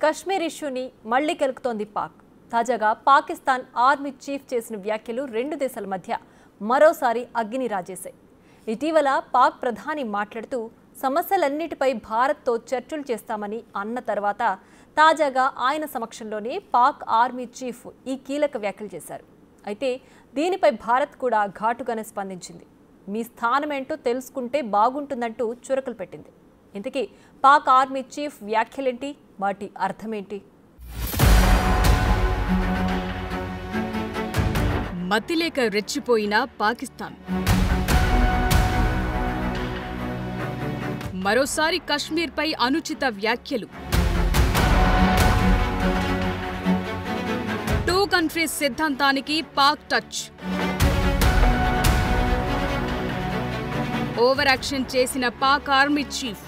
కశ్మీర్ ఇష్యూని మళ్లీ కెలుకుతోంది పాక్. తాజాగా పాకిస్తాన్ ఆర్మీ చీఫ్ చేసిన వ్యాఖ్యలు రెండు దేశాల మధ్య మరోసారి అగ్గిని రాజేశాయి. ఇటీవల పాక్ ప్రధాని మాట్లాడుతూ సమస్యలన్నిటిపై భారత్తో చర్చలు చేస్తామని అన్న తర్వాత తాజాగా ఆయన సమక్షంలోనే పాక్ ఆర్మీ చీఫ్ ఈ కీలక వ్యాఖ్యలు చేశారు. అయితే దీనిపై భారత్ కూడా ఘాటుగానే స్పందించింది. మీ స్థానమేంటో తెలుసుకుంటే బాగుంటుందంటూ చురకలు పెట్టింది. ఇంతకీ పాక్ ఆర్మీ చీఫ్ వ్యాఖ్యలేంటి, వాటి అర్థమేంటి? మతిలేక రెచ్చిపోయిన పాకిస్తాన్ మరోసారి కశ్మీర్పై అనుచిత వ్యాఖ్యలు. టూ కంట్రీస్ సిద్ధాంతానికి పాక్ టచ్. ఓవర్ యాక్షన్ చేసిన పాక్ ఆర్మీ చీఫ్.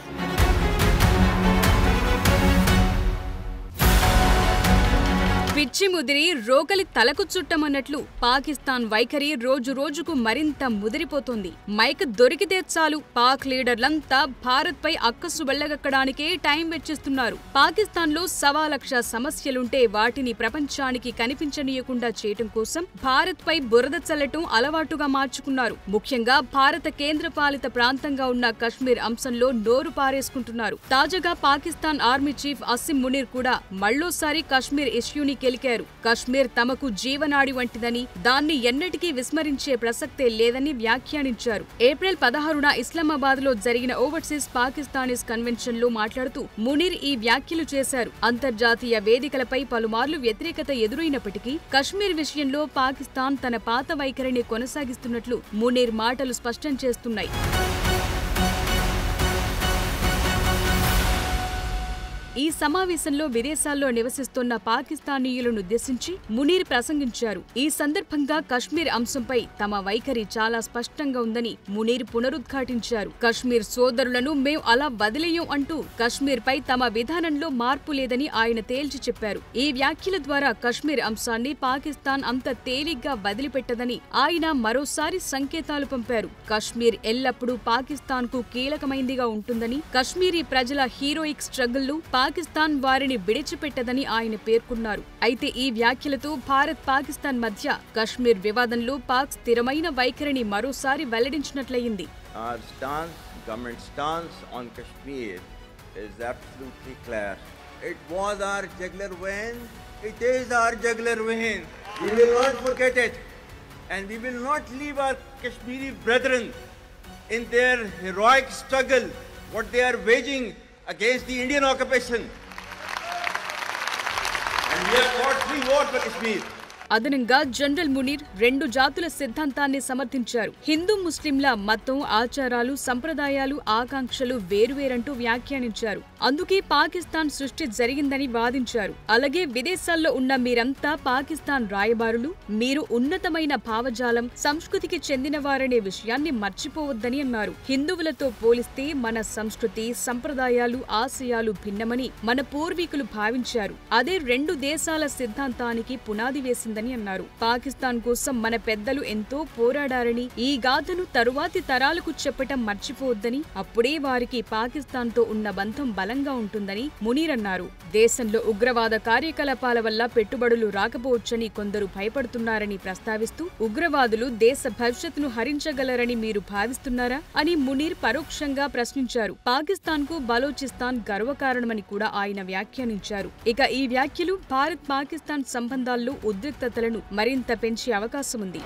పిచ్చి ముదిరి రోకలి తలకు చుట్టమన్నట్లు పాకిస్తాన్ వైఖరి రోజు రోజుకు మరింత ముదిరిపోతోంది. మైక్ దొరికితే చాలు పాక్ లీడర్లంతా భారత్ పై అక్కసు వెళ్లగక్కడానికే టైం వెచ్చిస్తున్నారు. పాకిస్తాన్ లో 1,00,000 సమస్యలుంటే వాటిని ప్రపంచానికి కనిపించనీయకుండా చేయటం కోసం భారత్ పై బురద చల్లటం అలవాటుగా మార్చుకున్నారు. ముఖ్యంగా భారత కేంద్ర పాలిత ప్రాంతంగా ఉన్న కశ్మీర్ అంశంలో నోరు పారేసుకుంటున్నారు. తాజాగా పాకిస్తాన్ ఆర్మీ చీఫ్ అసిం మునీర్ కూడా మళ్లోసారి కశ్మీర్ ఇష్యూని కెలికారు. కశ్మీర్ తమకు జీవనాడి వంటిదని, దాన్ని ఎన్నటికీ విస్మరించే ప్రసక్తే లేదని వ్యాఖ్యానించారు. ఏప్రిల్ 16న ఇస్లామాబాద్ లో జరిగిన ఓవర్సీస్ పాకిస్తానీస్ కన్వెన్షన్ లో మాట్లాడుతూ మునీర్ ఈ వ్యాఖ్యలు చేశారు. అంతర్జాతీయ వేదికలపై పలుమార్లు వ్యతిరేకత ఎదురైనప్పటికీ కశ్మీర్ విషయంలో పాకిస్తాన్ తన పాత వైఖరిని కొనసాగిస్తున్నట్లు మునీర్ మాటలు స్పష్టం చేస్తున్నాయి. ఈ సమావేశంలో విదేశాల్లో నివసిస్తున్న పాకిస్తానీయులను ఉద్దేశించి మునీర్ ప్రసంగించారు. ఈ సందర్భంగా కశ్మీర్ అంశంపై తమ వైఖరి చాలా స్పష్టంగా ఉందని మునీర్ పునరుద్ఘాటించారు. కశ్మీర్ సోదరులను మేం అలా వదిలేయం అంటూ కశ్మీర్ పై తమ విధానంలో మార్పు లేదని ఆయన తేల్చి చెప్పారు. ఈ వ్యాఖ్యల ద్వారా కశ్మీర్ అంశాన్ని పాకిస్తాన్ అంత తేలిగ్గా వదిలిపెట్టదని ఆయన మరోసారి సంకేతాలు పంపారు. కశ్మీర్ ఎల్లప్పుడూ పాకిస్తాన్ కు కీలకమైందిగా ఉంటుందని, కశ్మీరీ ప్రజల హీరోయిక్ స్ట్రగుల్లు పాకిస్తాన్ వారిని విడిచిపెట్టదని ఆయన పేర్కొన్నారు. అయితే ఈ వ్యాఖ్యలతో భారత్ పాకిస్తాన్ మధ్య కశ్మీర్ వివాదంలో పాక్ స్థిరమైన వైఖరిని మరోసారి వెల్లడించినట్లయింది. Our stance, government stance on Kashmir is absolutely clear. It was our jugular vein, it is our jugular vein. We will not forget it, and we will not leave our Kashmiri brethren in their heroic struggle, what they are waging against the Indian occupation. And we have fought free war for Kashmir. అదనంగా general Munir రెండు జాతుల సిద్ధాంతాన్ని సమర్థించారు. హిందూ ముస్లింల మతం, ఆచారాలు, సంప్రదాయాలు, ఆకాంక్షలు వేరువేరంటూ వ్యాఖ్యానించారు. అందుకే పాకిస్తాన్ సృష్టి జరిగిందని వాదించారు. అలాగే విదేశాల్లో ఉన్న మీరంతా పాకిస్తాన్ రాయబారులు, మీరు ఉన్నతమైన భావజాలం, సంస్కృతికి చెందినవారనే విషయాన్ని మర్చిపోవద్దని అన్నారు. హిందువులతో పోలిస్తే మన సంస్కృతి, సంప్రదాయాలు, ఆశయాలు భిన్నమని మన పూర్వీకులు భావించారు. అదే రెండు దేశాల సిద్ధాంతానికి పునాది వేసిందని అన్నారు. పాకిస్తాన్ కోసం మన పెద్దలు ఎంతో పోరాడారని, ఈ గాథను తరువాతి తరాలకు చెప్పటం మర్చిపోవద్దని, అప్పుడే వారికి పాకిస్తాన్ తో ఉన్న బంధం బలంగా ఉంటుందని మునీర్ అన్నారు. దేశంలో ఉగ్రవాద కార్యకలాపాల వల్ల పెట్టుబడులు రాకపోవచ్చని కొందరు భయపడుతున్నారని ప్రస్తావిస్తూ, ఉగ్రవాదులు దేశ భవిష్యత్తును హరించగలరని మీరు భావిస్తున్నారా అని మునీర్ పరోక్షంగా ప్రశ్నించారు. పాకిస్తాన్ కు బలోచిస్తాన్ గర్వకారణమని కూడా ఆయన వ్యాఖ్యానించారు. ఇక ఈ వ్యాఖ్యలు భారత్ పాకిస్తాన్ సంబంధాల్లో ఉద్రిక్తతలను మరింత పెంచే అవకాశముంది.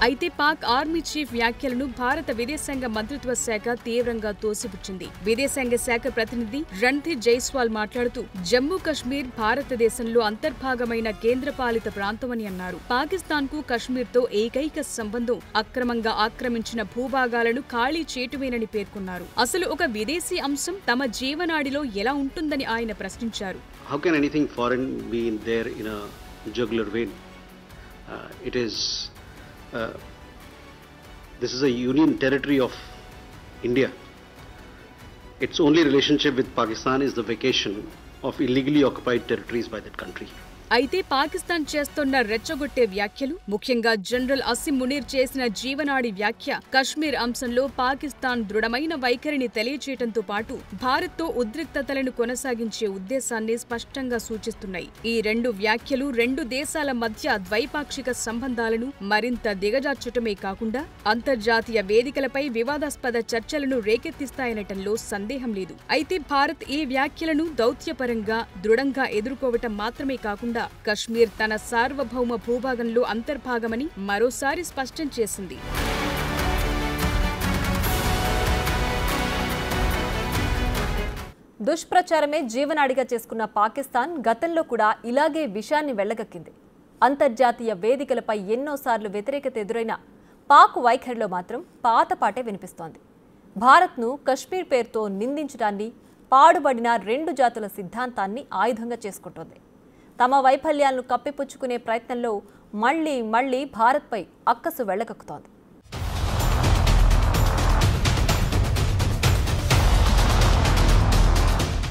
అయితే పాక్ ఆర్మీ చీఫ్ వ్యాఖ్యలను భారత విదేశాంగ మంత్రిత్వ శాఖ తీవ్రంగా తోసిపుచ్చింది. విదేశాంగ శాఖ ప్రతినిధి రణ్ధీర్ జైస్వాల్ మాట్లాడుతూ, జమ్మూ కశ్మీర్ భారతదేశంలో అంతర్భాగమైన కేంద్రపాలిత ప్రాంతమని అన్నారు. పాకిస్తాన్ కు కశ్మీర్ తో ఏకైక సంబంధం అక్రమంగా ఆక్రమించిన భూభాగాలను ఖాళీ చేయటమేనని పేర్కొన్నారు. అసలు ఒక విదేశీ అంశం తమ జీవనాడిలో ఎలా ఉంటుందని ఆయన ప్రశ్నించారు. How can anything foreign be in there in a jugular vein? It is this is a union territory of India. Its only relationship with Pakistan is the vacation of illegally occupied territories by that country. అయితే పాకిస్తాన్ చేస్తున్న రెచ్చగొట్టే వ్యాఖ్యలు, ముఖ్యంగా general Asim Munir చేసిన జీవనాడి వ్యాఖ్య కశ్మీర్ అంశంలో పాకిస్తాన్ దృఢమైన వైఖరిని తెలియచేయడంతో పాటు భారత్తో ఉద్రిక్తతలను కొనసాగించే ఉద్దేశాన్ని స్పష్టంగా సూచిస్తున్నాయి. ఈ రెండు వ్యాఖ్యలు రెండు దేశాల మధ్య ద్వైపాక్షిక సంబంధాలను మరింత దిగజార్చటమే కాకుండా అంతర్జాతీయ వేదికలపై వివాదాస్పద చర్చలను రేకెత్తిస్తాయనటంలో సందేహం లేదు. అయితే భారత్ ఈ వ్యాఖ్యలను దౌత్యపరంగా దృఢంగా ఎదుర్కోవటం మాత్రమే కాకుండా కశ్మీర్ తన సార్వభౌమ భూభాగంలో అంతర్భాగమని మరోసారి స్పష్టం చేసింది. దుష్ప్రచారమే జీవనాడిగా చేసుకున్న పాకిస్తాన్ గతంలో కూడా ఇలాగే విషయాన్ని వెళ్లగక్కింది. అంతర్జాతీయ వేదికలపై ఎన్నోసార్లు వ్యతిరేకత ఎదురైన పాక్ వైఖరిలో మాత్రం పాతపాటే వినిపిస్తోంది. భారత్ను కశ్మీర్ పేరుతో నిందించడాన్ని, పాడుబడిన రెండు జాతుల సిద్ధాంతాన్ని ఆయుధంగా చేసుకుంటోంది. తమ వైఫల్యాలను కప్పిపుచ్చుకునే ప్రయత్నంలో మళ్లీ భారత్పై అక్కసు వెళ్లగక్కుతోంది.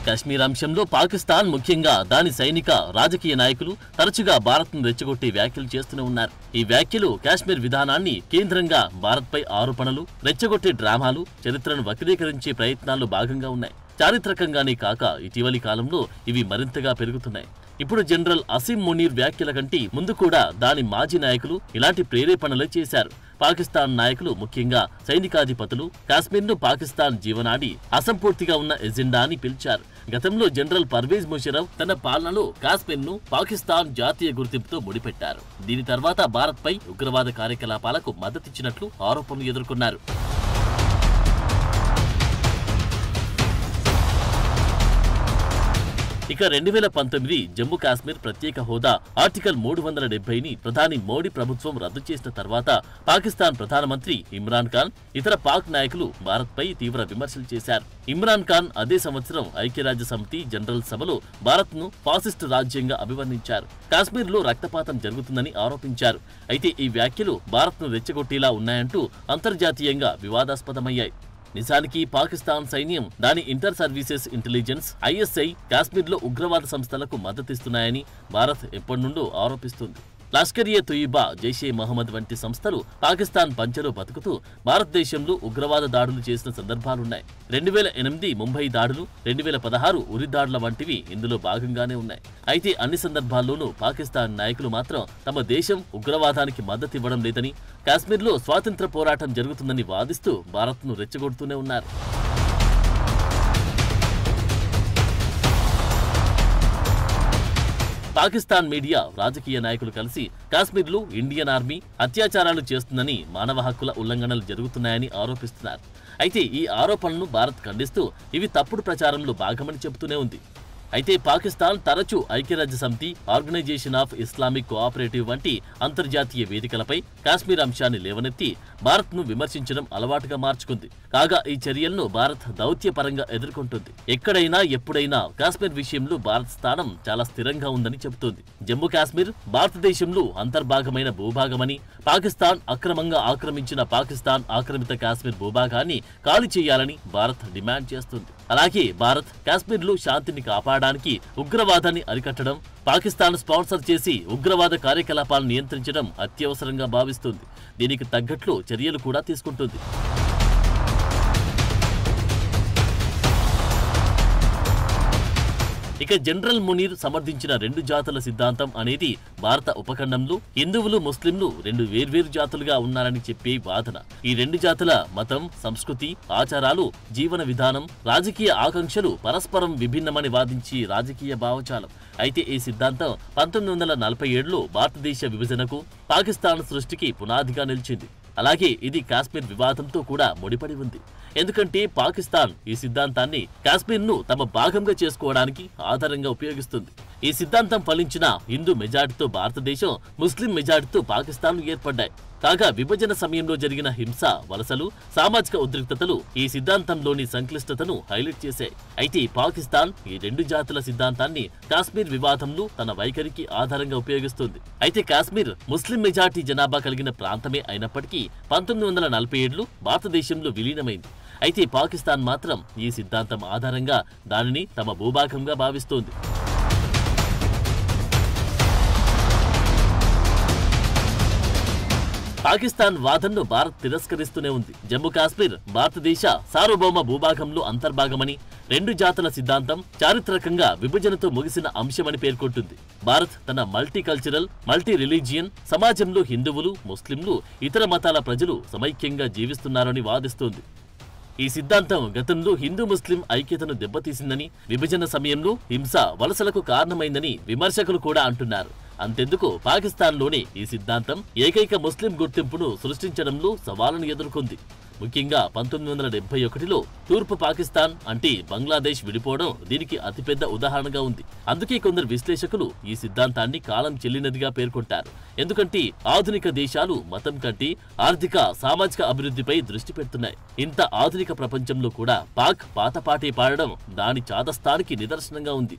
కశ్మీర్ అంశంలో పాకిస్తాన్, ముఖ్యంగా దాని సైనిక, రాజకీయ నాయకులు తరచుగా భారత్ను రెచ్చగొట్టే వ్యాఖ్యలు చేస్తూనే ఉన్నారు. ఈ వ్యాఖ్యలు కాశ్మీర్ విధానాన్ని కేంద్రంగా భారత్పై ఆరోపణలు, రెచ్చగొట్టే డ్రామాలు, చరిత్రను వక్రీకరించే ప్రయత్నాల్లో భాగంగా ఉన్నాయి. చారిత్రకంగానే కాక ఇటీవలి కాలంలో ఇవి మరింతగా పెరుగుతున్నాయి. ఇప్పుడు జనరల్ అసిమ్ మునీర్ వ్యాఖ్యల కంటే ముందు కూడా దాని మాజీ నాయకులు ఇలాంటి ప్రేరేపణలే చేశారు. పాకిస్తాన్ నాయకులు, ముఖ్యంగా సైనికాధిపతులు కాశ్మీర్ను పాకిస్తాన్ జీవనాడి, అసంపూర్తిగా ఉన్న ఎజెండా అని పిలిచారు. గతంలో జనరల్ పర్వేజ్ ముషర్రఫ్ తన పాలనలో కాశ్మీర్ను పాకిస్తాన్ జాతీయ గుర్తింపుతో ముడిపెట్టారు. దీని తర్వాత భారత్పై ఉగ్రవాద కార్యకలాపాలకు మద్దతిచ్చినట్లు ఆరోపణలు ఎదుర్కొన్నారు. ఇక 2019 జమ్మూ కాశ్మీర్ ప్రత్యేక హోదా ఆర్టికల్ 370ని ప్రధాని మోడీ ప్రభుత్వం రద్దు చేసిన తర్వాత పాకిస్తాన్ ప్రధానమంత్రి ఇమ్రాన్ ఖాన్, ఇతర పాక్ నాయకులు భారత్పై తీవ్ర విమర్శలు చేశారు. ఇమ్రాన్ ఖాన్ అదే సంవత్సరం ఐక్యరాజ్య సమితి జనరల్ సభలో భారత్ను ఫాసిస్టు రాజ్యంగా అభివర్ణించారు. కాశ్మీర్లో రక్తపాతం జరుగుతుందని ఆరోపించారు. అయితే ఈ వ్యాఖ్యలు భారత్ను రెచ్చగొట్టేలా ఉన్నాయంటూ అంతర్జాతీయంగా వివాదాస్పదమయ్యాయి. నిజానికి పాకిస్తాన్ సైన్యం, దాని ఇంటర్ సర్వీసెస్ ఇంటెలిజెన్స్ ఐఎస్ఐ కాశ్మీర్లో ఉగ్రవాద సంస్థలకు మద్దతిస్తున్నాయని భారత్ ఎప్పటినుండో ఆరోపిస్తుంది. లష్కర్-ఇ-తొయిబా, జైష్-ఎ-మహమ్మద్ వంటి సంస్థలు పాకిస్తాన్ పంచెలో బతుకుతూ భారతదేశంలో ఉగ్రవాద దాడులు చేసిన సందర్భాలున్నాయి. 2008 ముంబై దాడులు, 2016 ఉరి దాడుల వంటివి ఇందులో భాగంగానే ఉన్నాయి. అయితే అన్ని సందర్భాల్లోనూ పాకిస్తాన్ నాయకులు మాత్రం తమ దేశం ఉగ్రవాదానికి మద్దతివ్వడం లేదని, కాశ్మీర్లో స్వాతంత్ర పోరాటం జరుగుతుందని వాదిస్తూ భారత్ను రెచ్చగొడుతూనే ఉన్నారు. పాకిస్తాన్ మీడియా, రాజకీయ నాయకులు కలిసి కాశ్మీర్లో ఇండియన్ ఆర్మీ అత్యాచారాలు చేస్తుందని, మానవ హక్కుల ఉల్లంఘనలు జరుగుతున్నాయని ఆరోపిస్తున్నారు. అయితే ఈ ఆరోపణలను భారత్ ఖండిస్తూ ఇవి తప్పుడు ప్రచారంలో భాగమని చెబుతూనే ఉంది. అయితే పాకిస్తాన్ తరచూ ఐక్యరాజ్య సమితి, ఆర్గనైజేషన్ ఆఫ్ ఇస్లామిక్ కోఆపరేటివ్ వంటి అంతర్జాతీయ వేదికలపై కాశ్మీర్ అంశాన్ని లేవనెత్తి భారత్ను విమర్శించడం అలవాటుగా మార్చుకుంది. కాగా ఈ చర్యలను భారత్ దౌత్యపరంగా ఎదుర్కొంటుంది. ఎక్కడైనా ఎప్పుడైనా కాశ్మీర్ విషయంలో భారత్ స్థానం చాలా స్థిరంగా ఉందని చెబుతోంది. జమ్మూ కాశ్మీర్ భారతదేశంలో అంతర్భాగమైన భూభాగమని, పాకిస్తాన్ అక్రమంగా ఆక్రమించిన పాకిస్తాన్ ఆక్రమిత కాశ్మీర్ భూభాగాన్ని ఖాళీ చేయాలని భారత్ డిమాండ్ చేస్తుంది. అలాగే భారత్ కాశ్మీర్లో శాంతిని కాపాడడానికి, ఉగ్రవాదాన్ని అరికట్టడం, పాకిస్తాన్ స్పాన్సర్ చేసి ఉగ్రవాద కార్యకలాపాలను నియంత్రించడం అత్యవసరంగా భావిస్తుంది. దీనికి తగ్గట్లు చర్యలు కూడా తీసుకుంటుంది. ఇక జనరల్ మునీర్ సమర్థించిన రెండు జాతుల సిద్ధాంతం అనేది భారత ఉపఖండంలో హిందువులు, ముస్లింలు రెండు వేర్వేరు జాతులుగా ఉన్నారని చెప్పే వాదన. ఈ రెండు జాతుల మతం, సంస్కృతి, ఆచారాలు, జీవన విధానం, రాజకీయ ఆకాంక్షలు పరస్పరం విభిన్నమని వాదించి రాజకీయ భావజాలం. అయితే ఈ సిద్ధాంతం 1947లో భారతదేశ విభజనకు, పాకిస్తాన్ సృష్టికి పునాదిగా నిలిచింది. అలాగే ఇది కాశ్మీర్ వివాదంతో కూడా ముడిపడి ఉంది. ఎందుకంటే పాకిస్తాన్ ఈ సిద్ధాంతాన్ని కాశ్మీర్ను తమ భాగంగా చేసుకోవడానికి ఆధారంగా ఉపయోగిస్తుంది. ఈ సిద్ధాంతం ఫలించిన హిందూ మెజారిటీతో భారతదేశం, ముస్లిం మెజారిటీతో పాకిస్తాన్ ఏర్పడ్డాయి. కాగా విభజన సమయంలో జరిగిన హింస, వలసలు, సామాజిక ఉద్రిక్తతలు ఈ సిద్ధాంతంలోని సంక్లిష్టతను హైలైట్ చేశాయి. అయితే పాకిస్తాన్ ఈ రెండు జాతుల సిద్ధాంతాన్ని కాశ్మీర్ వివాదంలో తన వైఖరికి ఆధారంగా ఉపయోగిస్తుంది. అయితే కాశ్మీర్ ముస్లిం మెజారిటీ జనాభా కలిగిన ప్రాంతమే అయినప్పటికీ 1947లో భారతదేశంలో విలీనమైంది. అయితే పాకిస్తాన్ మాత్రం ఈ సిద్ధాంతం ఆధారంగా దానిని తమ భూభాగంగా భావిస్తోంది. పాకిస్తాన్ వాదనను భారత్ తిరస్కరిస్తూనే ఉంది. జమ్మూ కాశ్మీర్ భారతదేశ సార్వభౌమ భూభాగంలో అంతర్భాగమని, రెండు జాతుల సిద్ధాంతం చారిత్రకంగా విభజనతో ముగిసిన అంశమని పేర్కొంటుంది. భారత్ తన మల్టీ కల్చరల్, మల్టీ రిలీజియన్ సమాజంలో హిందువులు, ముస్లింలు, ఇతర మతాల ప్రజలు సమైక్యంగా జీవిస్తున్నారని వాదిస్తోంది. ఈ సిద్ధాంతం గతంలో హిందూ ముస్లిం ఐక్యతను దెబ్బతీసిందని, విభజన సమయంలో హింస, వలసలకు కారణమైందని విమర్శకులు కూడా అంటున్నారు. అంతెందుకు పాకిస్తాన్లోనే ఈ సిద్ధాంతం ఏకైక ముస్లిం గుర్తింపును సృష్టించడంలో సవాలును ఎదుర్కొంది. ముఖ్యంగా 1971లో తూర్పు పాకిస్తాన్ అంటే బంగ్లాదేశ్ విడిపోవడం దీనికి అతిపెద్ద ఉదాహరణగా ఉంది. అందుకే కొందరు విశ్లేషకులు ఈ సిద్ధాంతాన్ని కాలం చెల్లినదిగా పేర్కొంటారు. ఎందుకంటే ఆధునిక దేశాలు మతం కంటే ఆర్థిక, సామాజిక అభివృద్ధిపై దృష్టి పెడుతున్నాయి. ఇంత ఆధునిక ప్రపంచంలో కూడా పాక్ పాతపాటే పాడడం దాని చాదస్తానికి నిదర్శనంగా ఉంది.